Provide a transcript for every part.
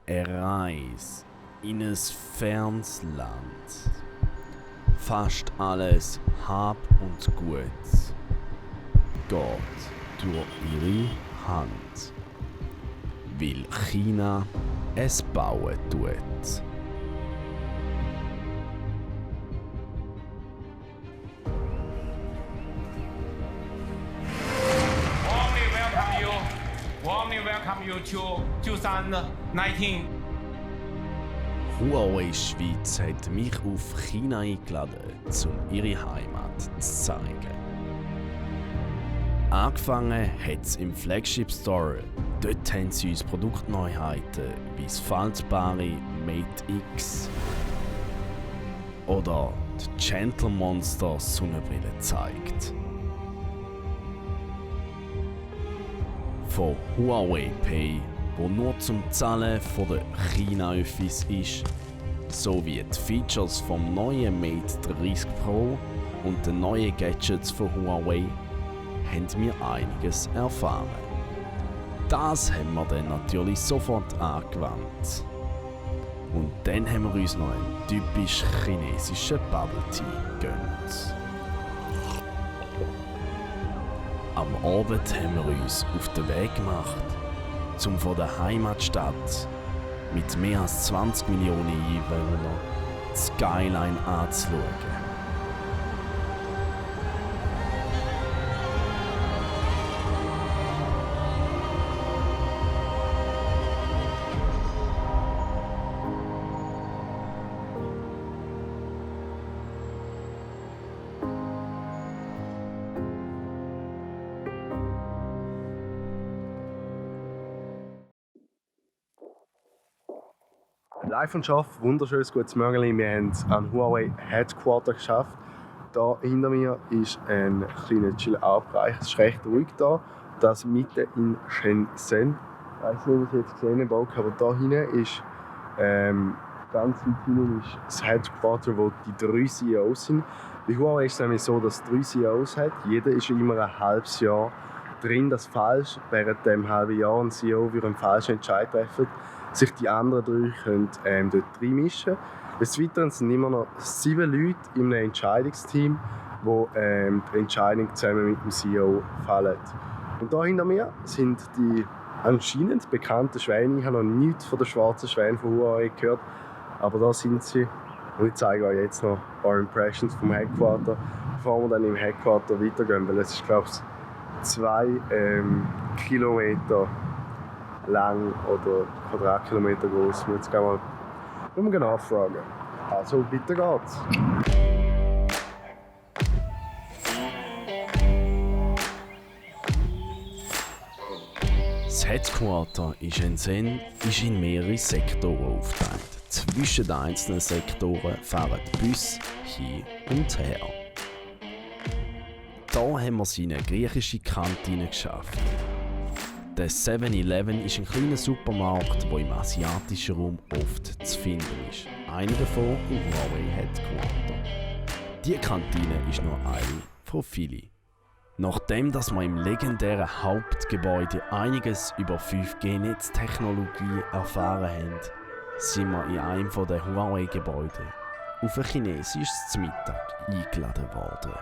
Eine Reise in ein fernes Land. Fast alles Hab und Gut geht durch ihre Hand, weil China es bauen tut. Warmly welcome you to 2019. Huawei Schweiz hat mich auf China eingeladen, um ihre Heimat zu zeigen. Angefangen hat es im Flagship Store. Dort haben sie uns Produktneuheiten wie das faltbare Mate X oder die Gentle Monster Sonnenbrille gezeigt. Von Huawei Pay, wo nur zum Zahlen von der China-Office ist, sowie die Features vom neuen Mate 30 Pro und den neuen Gadgets von Huawei, haben wir einiges erfahren. Das haben wir dann natürlich sofort angewandt. Und dann haben wir uns noch einen typisch chinesischen Bubble Tea gegönnt. Am Abend haben wir uns auf den Weg gemacht, um von der Heimatstadt mit mehr als 20 Millionen Einwohnern die Skyline anzuschauen. Live und Schaff, wunderschönes gutes Morgen. Wir haben es an Huawei Headquarter geschafft. Hier hinter mir ist ein kleiner Chill-Out-Bereich. Es ist recht ruhig hier. Das mitten in Shenzhen. Ich weiß nicht, ob ihr es jetzt gesehen habt, aber hier hinten ist ganz weit hinten ist das Headquarter, wo die 3 CEOs sind. Bei Huawei ist es nämlich so, dass es 3 CEOs hat. Jeder ist immer ein halbes Jahr drin, das falsch. Während dem halben Jahr ein CEO für einen falschen Entscheid treffen, sich die anderen 3 können, dort reinmischen. Des Weiteren sind immer noch 7 Leute in einem Entscheidungsteam, wo die Entscheidung zusammen mit dem CEO fallen. Und hier hinter mir sind die anscheinend bekannten Schwäne. Ich habe noch nichts von den schwarzen Schwänen von Huawei gehört, aber da sind sie. Und ich zeige euch jetzt noch ein paar Impressions vom Headquarter, bevor wir dann im Headquarter weitergehen, weil es ist, glaube ich, 2 Kilometer lang oder Quadratkilometer groß. Jetzt gehen wir nachfragen. Also, bitte geht's. Das Headquarter in Shenzhen ist in mehrere Sektoren aufgeteilt. Zwischen den einzelnen Sektoren fahren die Busse hin und her. Hier haben wir seine griechische Kantine geschafft. Der 7-Eleven ist ein kleiner Supermarkt, der im asiatischen Raum oft zu finden ist. Einer davon im Huawei Headquarter. Diese Kantine ist nur eine von vielen. Nachdem dass wir im legendären Hauptgebäude einiges über 5G-Netztechnologie erfahren haben, sind wir in einem der Huawei-Gebäude auf ein chinesisches Mittag eingeladen worden.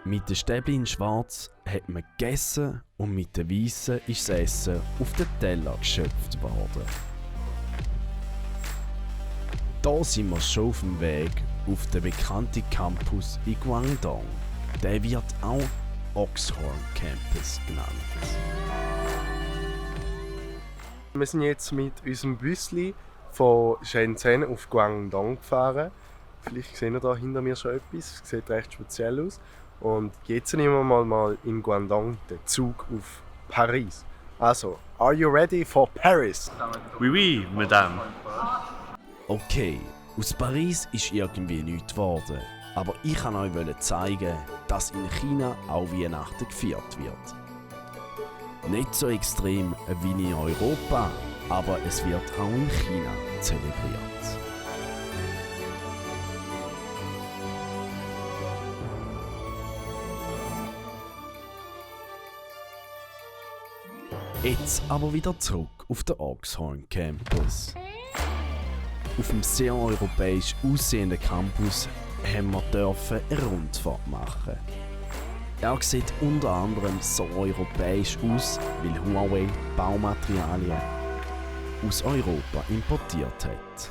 Mit den Stäbchen in Schwarz hat man gegessen und mit den Weißen ist das Essen auf den Teller geschöpft worden. Hier sind wir schon auf dem Weg auf den bekannten Campus in Guangdong. Der wird auch Oxhorn Campus genannt. Wir sind jetzt mit unserem Büssli von Shenzhen auf Guangdong gefahren. Vielleicht sehen ihr da hinter mir schon etwas, es sieht recht speziell aus. Und jetzt nehmen wir mal in Guangdong den Zug auf Paris. Also, are you ready for Paris? Oui, oui, madame. Okay, aus Paris ist irgendwie nichts geworden. Aber ich kann euch zeigen, dass in China auch Weihnachten gefeiert wird. Nicht so extrem wie in Europa, aber es wird auch in China zelebriert. Jetzt aber wieder zurück auf den Oxhorn Campus. Auf dem sehr europäisch aussehenden Campus haben wir eine Rundfahrt machen. Er sieht unter anderem so europäisch aus, weil Huawei Baumaterialien aus Europa importiert hat.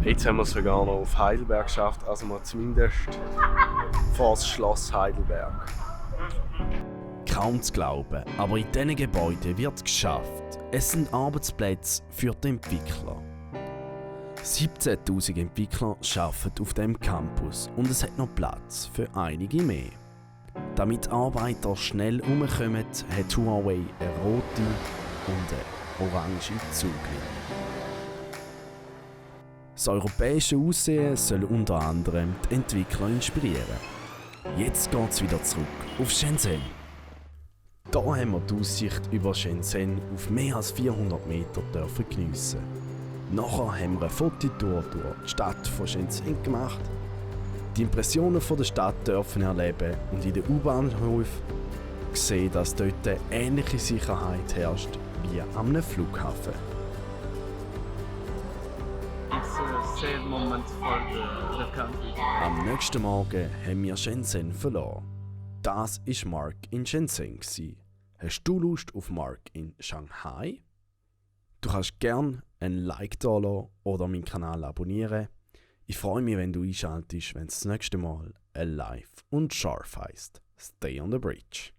Jetzt haben wir es sogar noch auf Heidelberg geschafft, also mal zumindest vor das Schloss Heidelberg. Kaum zu glauben, aber in diesen Gebäuden wird geschafft. Es sind Arbeitsplätze für die Entwickler. 17.000 Entwickler arbeiten auf dem Campus und es hat noch Platz für einige mehr. Damit Arbeiter schnell herumkommen, hat Huawei eine rote und eine orange Zuglinie. Das europäische Aussehen soll unter anderem die Entwickler inspirieren. Jetzt geht es wieder zurück auf Shenzhen. Hier haben wir die Aussicht über Shenzhen auf mehr als 400 Meter geniessen. Nachher haben wir eine Fototour durch die Stadt von Shenzhen gemacht, die Impressionen von der Stadt dürfen erleben und in den U-Bahnhöfen gesehen, dass dort eine ähnliche Sicherheit herrscht wie am Flughafen. It's a sad moment for the country. Am nächsten Morgen haben wir Shenzhen verloren. Das war Mark in Shenzhen. Hast du Lust auf Mark in Shanghai? Du kannst gerne ein Like da lassen oder meinen Kanal abonnieren. Ich freue mich, wenn du einschaltest, wenn es das nächste Mal Alive und Scharf heisst. Stay on the bridge.